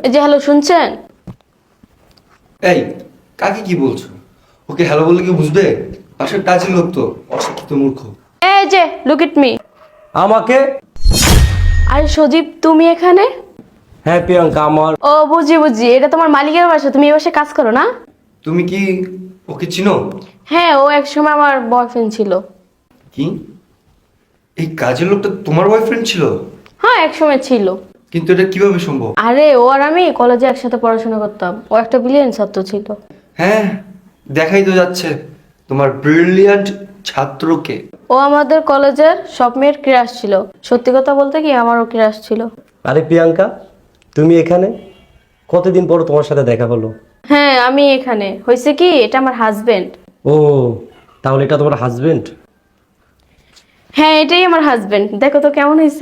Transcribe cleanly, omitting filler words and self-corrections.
এই যে হ্যালো শুনছেন? এই কাকে কি বলছো? ওকে হ্যালো বললে কি বুঝবে? পাশের কাজের লোক তো, অশিক্ষিত মূর্খ। এই যে লুক এট মি। আমাকে? আরে সজীব তুমি এখানে? হ্যাঁ প্রিয়াঙ্কা, আমার। ও বুঝি বুঝি, এটা তোমার মালিকের বাসা, তুমি এই বাসায় কাজ করো না? তুমি কি ওকে চিনো? হ্যাঁ, ও একসময় আমার বয়ফ্রেন্ড ছিল। কি? এই কাজের লোকটা তোমার বয়ফ্রেন্ড ছিল? হ্যাঁ একসময় ছিল। কিন্তু এটা কিভাবে সম্ভব? আরে ও আর আমি কলেজে একসাথে পড়াশোনা করতাম, ও একটা ব্রিলিয়েন্ট ছাত্র ছিল। হ্যাঁ, দেখাই তো যাচ্ছে তোমার ব্রিলিয়ান্ট ছাত্রকে। ও আমাদের কলেজের সব মেয়ের ক্রাশ ছিল, সত্যি কথা বলতে কি আমারও ক্রাশ ছিল। আরে প্রিয়াঙ্কা, তুমি এখানে? কতদিন পর তোমার সাথে দেখা হলো। হ্যাঁ আমি এখানে, হয়েছে কি এটা আমার হাজবেন্ড। ও, তাহলে এটা তোমার হাজবেন্ড? হ্যাঁ এটাই আমার হাজবেন্ড, দেখো তো কেমন হয়েছে।